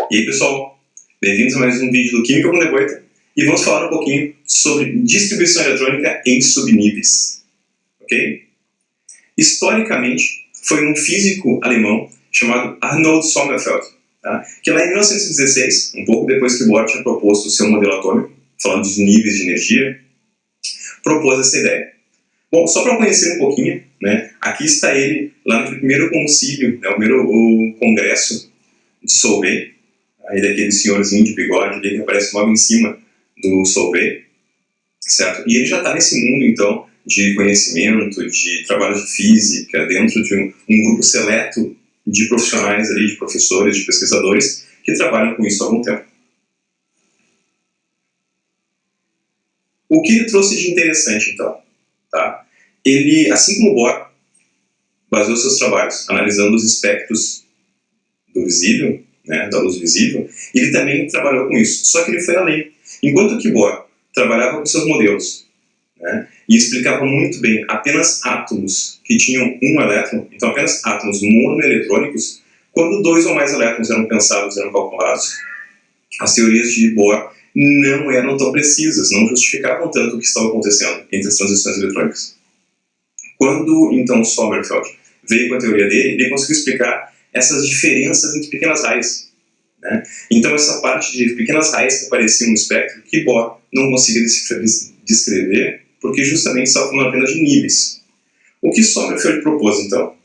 E aí, pessoal, bem-vindos a mais um vídeo do Química com Deboita e vamos falar um pouquinho sobre distribuição eletrônica em subníveis, ok? Historicamente, foi um físico alemão chamado Arnold Sommerfeld, tá? Que lá em 1916, um pouco depois que Bohr tinha proposto o seu modelo atômico, falando dos níveis de energia, propôs essa ideia. Bom, só para conhecer um pouquinho, né, aqui está ele lá no primeiro concílio, né, o congresso de Solvay, aí daquele senhorzinho de bigode ali que aparece logo em cima do Solvay, certo? E ele já está nesse mundo, então, de conhecimento, de trabalho de física, dentro de um grupo seleto de profissionais ali, de professores, de pesquisadores, que trabalham com isso há algum tempo. O que ele trouxe de interessante, então? Tá? Ele, assim como Bohr, baseou seus trabalhos analisando os espectros do visível, né, da luz visível, ele também trabalhou com isso, só que ele foi além. Enquanto que Bohr trabalhava com seus modelos, né, e explicava muito bem apenas átomos que tinham um elétron, então apenas átomos monoeletrônicos, quando dois ou mais elétrons eram pensados, eram calculados, as teorias de Bohr não eram tão precisas, não justificavam tanto o que estava acontecendo entre as transições eletrônicas. Quando, então, Sommerfeld veio com a teoria dele, ele conseguiu explicar essas diferenças entre pequenas raias, né? Então, essa parte de pequenas raias que apareciam no espectro, que Bohr não conseguia descrever, porque justamente estavam falando apenas de níveis. O que Sommerfeld propôs, então?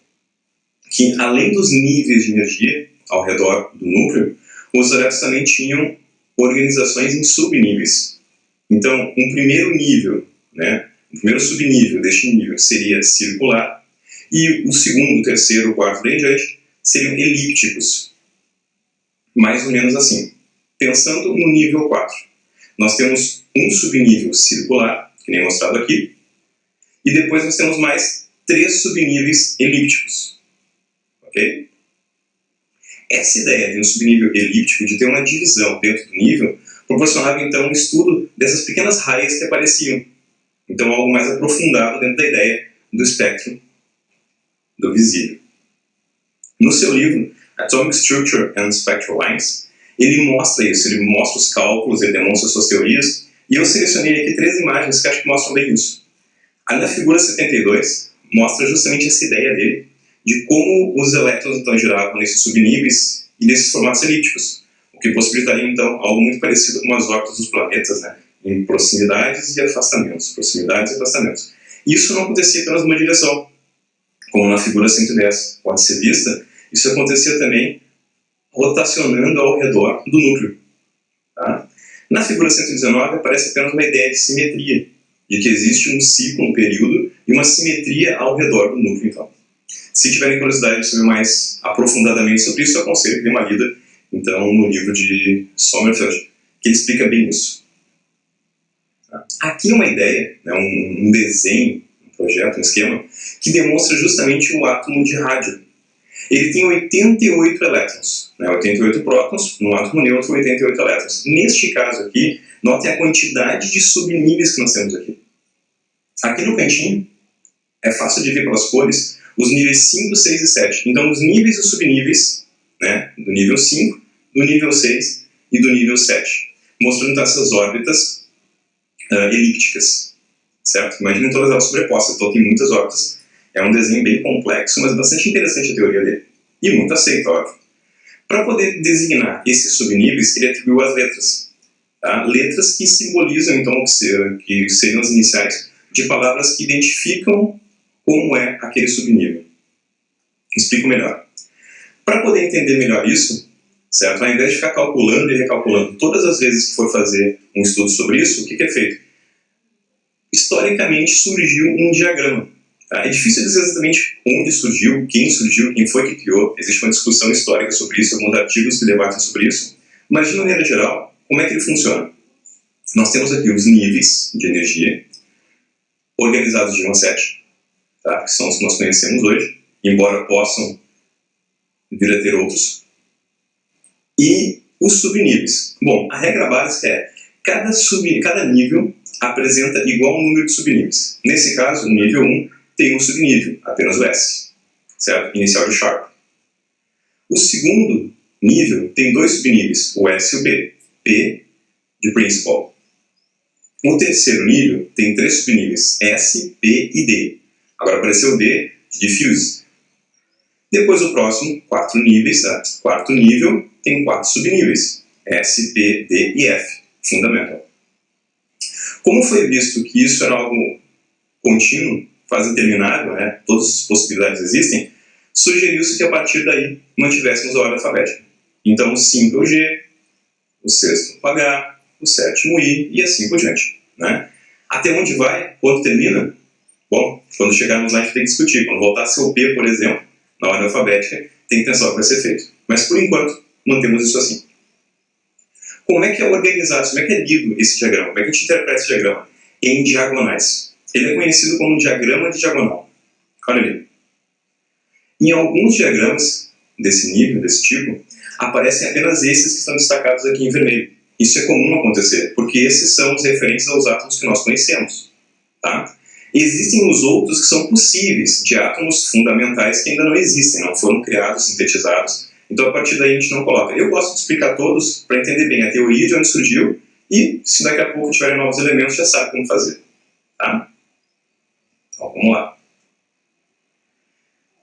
Que, além dos níveis de energia ao redor do núcleo, os elétrons também tinham organizações em subníveis. Então, um primeiro nível, né, o primeiro subnível deste nível seria circular, e o segundo, o terceiro, o quarto, daí em diante, seriam elípticos. Mais ou menos assim. Pensando no nível 4, nós temos um subnível circular, que nem mostrado aqui, e depois nós temos mais 3 subníveis elípticos. Ok? Essa ideia de um subnível elíptico, de ter uma divisão dentro do nível, proporcionava então um estudo dessas pequenas raias que apareciam. Então, algo mais aprofundado dentro da ideia do espectro do visível. No seu livro, Atomic Structure and Spectral Lines, ele mostra isso, ele mostra os cálculos, ele demonstra suas teorias, e eu selecionei aqui 3 imagens que acho que mostram bem isso. Ali na figura 72, mostra justamente essa ideia dele, de como os elétrons então giravam nesses subníveis e nesses formatos elípticos, o que possibilitaria então algo muito parecido com as órbitas dos planetas, né, em proximidades e afastamentos, Isso não acontecia apenas numa direção, como na figura 110 pode ser vista, isso acontecia também rotacionando ao redor do núcleo. Tá? Na figura 119 aparece apenas uma ideia de simetria, de que existe um ciclo, um período, e uma simetria ao redor do núcleo, então. Se tiverem curiosidade de saber mais aprofundadamente sobre isso, eu aconselho que dê uma lida, então, no livro de Sommerfeld, que ele explica bem isso. Aqui é uma ideia, né, um desenho, um projeto, um esquema, que demonstra justamente o átomo de rádio. Ele tem 88 elétrons, né, 88 prótons, no átomo neutro, 88 elétrons. Neste caso aqui, notem a quantidade de subníveis que nós temos aqui. Aqui no cantinho, é fácil de ver pelas cores, os níveis 5, 6 e 7. Então, os níveis e os subníveis, né, do nível 5, do nível 6 e do nível 7. Mostrando então, essas órbitas elípticas, certo? Imaginem todas elas sobrepostas, então tem muitas órbitas. É um desenho bem complexo, mas bastante interessante a teoria dele. E muito aceito, óbvio. Para poder designar esses subníveis, ele atribuiu as letras. Tá? Letras que simbolizam, então, que seriam as iniciais de palavras que identificam como é aquele subnível. Explico melhor. Para poder entender melhor isso, certo? Ao invés de ficar calculando e recalculando todas as vezes que for fazer um estudo sobre isso, o que é feito? Historicamente surgiu um diagrama. Tá? É difícil dizer exatamente onde surgiu, quem foi que criou. Existe uma discussão histórica sobre isso, alguns artigos que debatem sobre isso. Mas, de maneira geral, como é que ele funciona? Nós temos aqui os níveis de energia, organizados de 1 a 7, tá? Que são os que nós conhecemos hoje, embora possam vir a ter outros. E os subníveis. Bom, a regra básica é cada nível apresenta igual número de subníveis. Nesse caso, o nível 1 tem um subnível, apenas o S, certo? Inicial de Sharp. O segundo nível tem dois subníveis, o S e o B. P de Principal. O terceiro nível tem três subníveis, S, P e D. Agora apareceu o D de Diffuse. Depois o próximo, quarto nível, tem quatro subníveis, S, P, D e F, Fundamental. Como foi visto que isso era algo contínuo, quase interminável, né? Todas as possibilidades existem, sugeriu-se que a partir daí mantivéssemos a ordem alfabética. Então o 5 é o G, o sexto o H, o sétimo o I e assim por diante. Né? Até onde vai? Quando termina? Bom, quando chegarmos lá a gente tem que discutir. Quando voltar a ser o P, por exemplo, na ordem alfabética, tem que pensar o que vai ser feito. Mas por enquanto, mantemos isso assim. Como é que é organizado, como é que é lido esse diagrama? Como é que a gente interpreta esse diagrama? Em diagonais. Ele é conhecido como diagrama de diagonal. Olha ali. Em alguns diagramas desse nível, desse tipo, aparecem apenas esses que estão destacados aqui em vermelho. Isso é comum acontecer, porque esses são os referentes aos átomos que nós conhecemos. Tá? Existem os outros que são possíveis, de átomos fundamentais que ainda não existem, não foram criados, sintetizados. Então, a partir daí, a gente não coloca. Eu gosto de explicar todos para entender bem a teoria de onde surgiu e, se daqui a pouco tiverem novos elementos, já sabe como fazer. Tá? Então, vamos lá.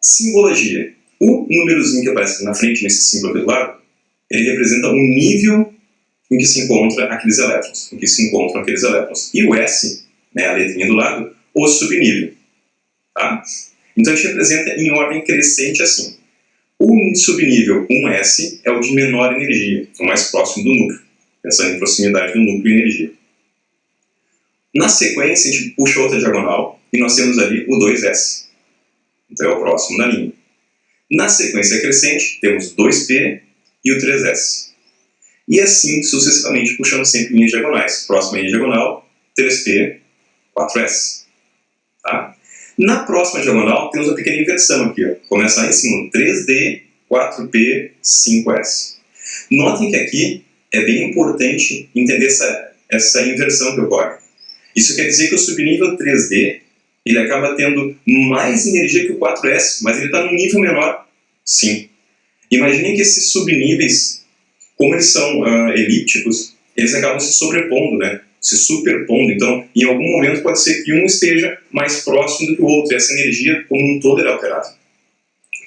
Simbologia. O númerozinho que aparece na frente, nesse símbolo aqui do lado, ele representa o nível em que se encontram aqueles elétrons. E o S, né, a letrinha do lado, o subnível. Tá? Então, a gente representa em ordem crescente assim. O subnível 1S é o de menor energia, o mais próximo do núcleo, pensando em proximidade do núcleo e energia. Na sequência, a gente puxa outra diagonal e nós temos ali o 2S. Então, é o próximo na linha. Na sequência crescente, temos 2P e o 3S. E assim, sucessivamente, puxando sempre linhas diagonais. Próxima linha diagonal, 3P, 4S. Tá? Na próxima diagonal, temos uma pequena inversão aqui. Ó. Começa lá em cima, 3D, 4P, 5S. Notem que aqui é bem importante entender essa inversão que ocorre. Isso quer dizer que o subnível 3D ele acaba tendo mais energia que o 4S, mas ele está num nível menor. Sim. Imaginem que esses subníveis, como eles são elípticos, eles acabam se sobrepondo, né? Se superpondo. Então, em algum momento pode ser que um esteja mais próximo do que o outro, e essa energia como um todo é alterada.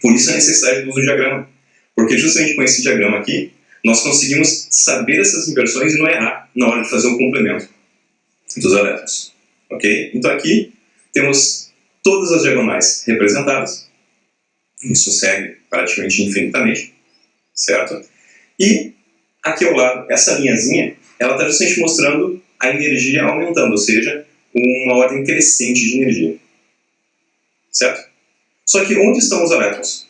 Por isso a necessidade do uso do diagrama. Porque justamente com esse diagrama aqui, nós conseguimos saber essas inversões e não errar na hora de fazer o complemento dos elétrons. Ok? Então aqui temos todas as diagonais representadas. Isso segue praticamente infinitamente. Certo? E aqui ao lado, essa linhazinha, ela está justamente mostrando a energia aumentando, ou seja, uma ordem crescente de energia. Certo? Só que onde estão os elétrons?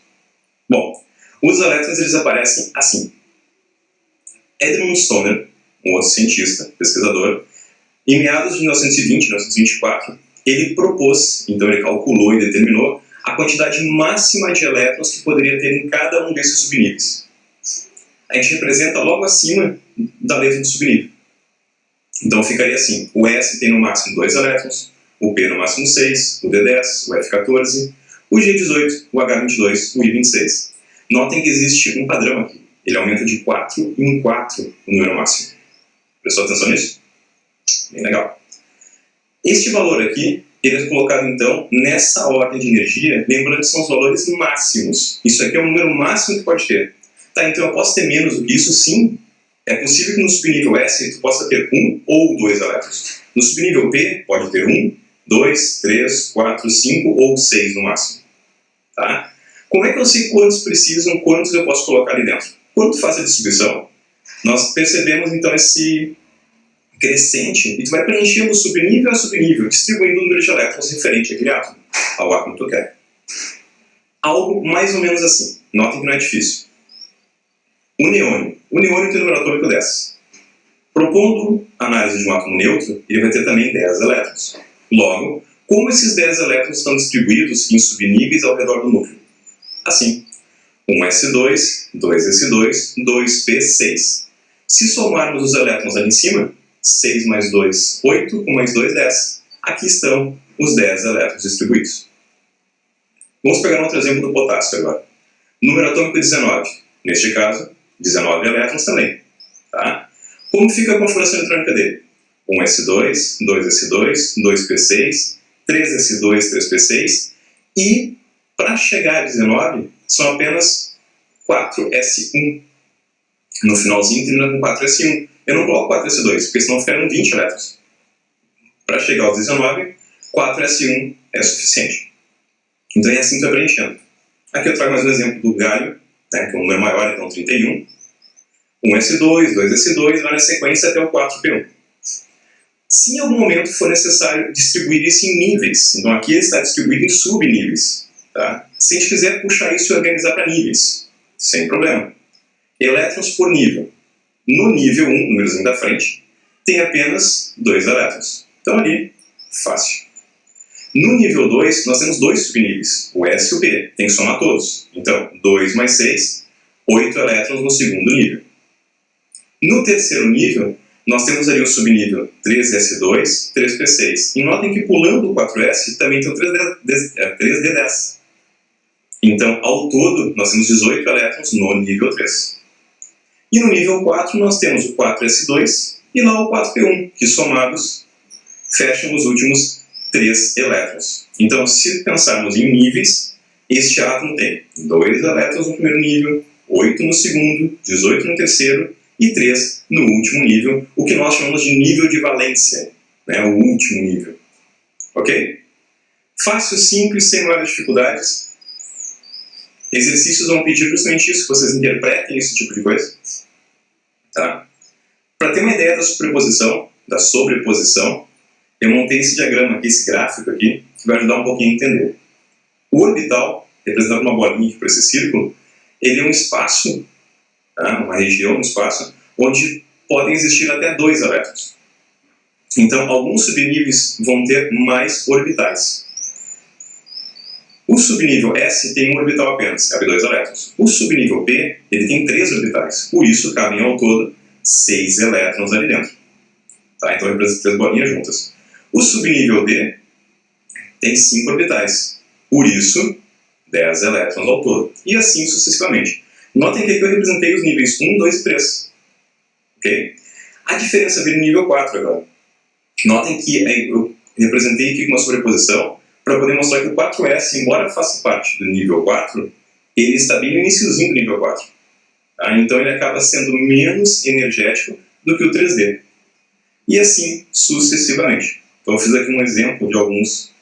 Bom, os elétrons eles aparecem assim. Edmund Stoner, um outro cientista, pesquisador, em meados de 1920, 1924, ele propôs, então ele calculou e determinou a quantidade máxima de elétrons que poderia ter em cada um desses subníveis. A gente representa logo acima da letra do subnível. Então ficaria assim, o S tem no máximo 2 elétrons, o P no máximo 6, o D10, o F14, o G18, o H22, o I26. Notem que existe um padrão aqui. Ele aumenta de 4 em 4 o número máximo. Prestou atenção nisso? Bem legal. Este valor aqui, ele é colocado então nessa ordem de energia, lembrando que são os valores máximos. Isso aqui é o número máximo que pode ter. Tá, então eu posso ter menos do que isso? Sim. É possível que no subnível S tu possa ter 1 ou 2 elétrons. No subnível P pode ter 1, 2, 3, 4, 5 ou 6 no máximo. Tá? Como é que eu sei quantos precisam, quantos eu posso colocar ali dentro? Quando tu faz a distribuição, nós percebemos então esse crescente e tu vai preenchendo subnível a subnível, distribuindo o número de elétrons referente àquele átomo, ao átomo que tu quer. Algo mais ou menos assim. Notem que não é difícil. O neônio. O neônio tem o número atômico 10. Propondo a análise de um átomo neutro, ele vai ter também 10 elétrons. Logo, como esses 10 elétrons estão distribuídos em subníveis ao redor do núcleo? Assim, 1s2, 2s2, 2p6. Se somarmos os elétrons ali em cima, 6 mais 2, 8, 1 mais 2, 10. Aqui estão os 10 elétrons distribuídos. Vamos pegar um outro exemplo do potássio agora. Número atômico 19. Neste caso, 19 elétrons também. Tá? Como fica a configuração eletrônica dele? 1s2, 2s2, 2p6, 3s2, 3p6 e, para chegar a 19, são apenas 4s1. No finalzinho termina com 4s1. Eu não coloco 4s2, porque senão ficaram 20 elétrons. Para chegar aos 19, 4s1 é suficiente. Então é assim que eu estou preenchendo. Aqui eu trago mais um exemplo do galho, né, que é um número maior, então 31. 1s2, 2s2, vai na sequência até o 4p1. Se em algum momento for necessário distribuir isso em níveis, então aqui ele está distribuído em subníveis. Tá? Se a gente quiser puxar isso e organizar para níveis, sem problema. Elétrons por nível. No nível 1, númerozinho da frente, tem apenas 2 elétrons. Então ali, fácil. No nível 2, nós temos 2 subníveis, o S e o P. Tem que somar todos. Então, 2 mais 6, 8 elétrons no segundo nível. No terceiro nível, nós temos ali o subnível 3s2, 3p6. E notem que pulando o 4s também tem o 3d10. Então, ao todo, nós temos 18 elétrons no nível 3. E no nível 4, nós temos o 4s2 e lá o 4p1, que somados fecham os últimos 3 elétrons. Então, se pensarmos em níveis, este átomo tem 2 elétrons no primeiro nível, 8 no segundo, 18 no terceiro e 3 no último nível, o que nós chamamos de nível de valência, né? O último nível. Ok? Fácil, simples, sem maiores dificuldades. Exercícios vão pedir justamente isso, que vocês interpretem esse tipo de coisa. Tá? Para ter uma ideia da superposição, da sobreposição, eu montei esse diagrama aqui, esse gráfico aqui, que vai ajudar um pouquinho a entender. O orbital, representado uma bolinha aqui por esse círculo, ele é um espaço, tá? Uma região, um espaço, onde podem existir até 2 elétrons. Então, alguns subníveis vão ter mais orbitais. O subnível S tem um orbital apenas, cabe 2 elétrons. O subnível P, ele tem 3 orbitais, por isso cabem ao todo 6 elétrons ali dentro. Tá? Então representa 3 bolinhas juntas. O subnível D tem 5 orbitais, por isso 10 elétrons ao todo. E assim sucessivamente. Notem que aqui eu representei os níveis 1, 2 e 3. Okay? A diferença vem no nível 4 agora. Notem que eu representei aqui com uma sobreposição para poder mostrar que o 4S, embora faça parte do nível 4, ele está bem no iniciozinho do nível 4. Tá? Então ele acaba sendo menos energético do que o 3D. E assim sucessivamente. Então eu fiz aqui um exemplo de alguns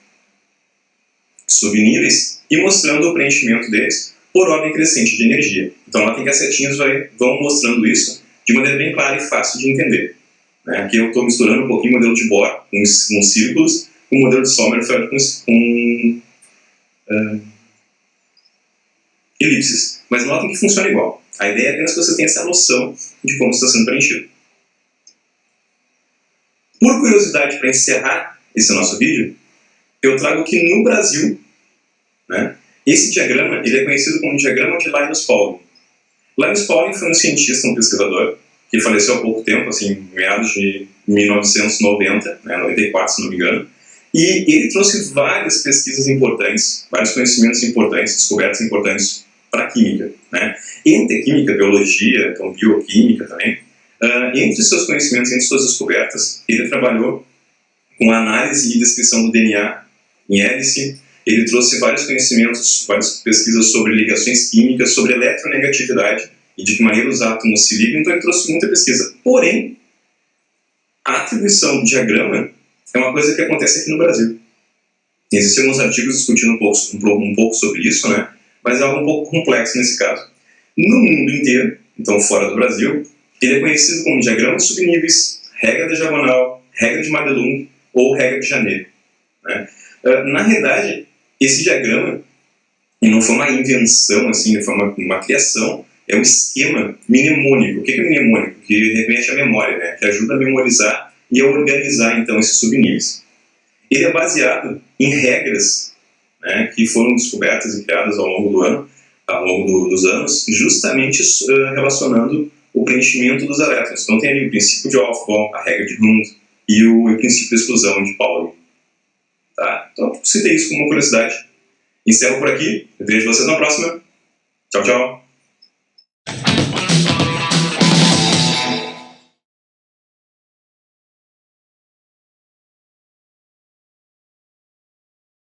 subníveis e mostrando o preenchimento deles por ordem crescente de energia. Então notem que as setinhas vão mostrando isso de maneira bem clara e fácil de entender. Aqui eu estou misturando um pouquinho o modelo de Bohr com círculos, com o modelo de Sommerfeld com elipses. Mas notem que funciona igual. A ideia é apenas que você tenha essa noção de como está sendo preenchido. Por curiosidade, para encerrar esse nosso vídeo, eu trago que no Brasil, né, esse diagrama ele é conhecido como diagrama de Linus Pauling. Linus Pauling foi um cientista, um pesquisador, que faleceu há pouco tempo, assim, meados de 1990, né, 94 se não me engano, e ele trouxe várias pesquisas importantes, vários conhecimentos importantes, descobertas importantes para a química. Né? Entre química, biologia, então bioquímica também, entre seus conhecimentos, entre suas descobertas, ele trabalhou com análise e descrição do DNA em hélice, ele trouxe vários conhecimentos, várias pesquisas sobre ligações químicas, sobre eletronegatividade e de que maneira os átomos se ligam, então ele trouxe muita pesquisa. Porém, a atribuição do diagrama é uma coisa que acontece aqui no Brasil. Existem alguns artigos discutindo um pouco sobre isso, né? Mas é algo um pouco complexo nesse caso. No mundo inteiro, então fora do Brasil, ele é conhecido como diagrama de subníveis, regra da diagonal, regra de Madelung ou regra de Janeiro. Né? Na realidade, esse diagrama não foi uma invenção, assim, foi uma criação, é um esquema mnemônico. O que é mnemônico? Que remete à memória, né? Que ajuda a memorizar e a organizar, então, esses subníveis. Ele é baseado em regras, né, que foram descobertas e criadas ao longo dos anos, justamente relacionando o preenchimento dos elétrons. Então tem ali o princípio de Aufbau, a regra de Hund e o princípio de exclusão de Pauling. Tá? Então citei isso como uma curiosidade. Encerro por aqui, eu vejo vocês na próxima. Tchau, tchau!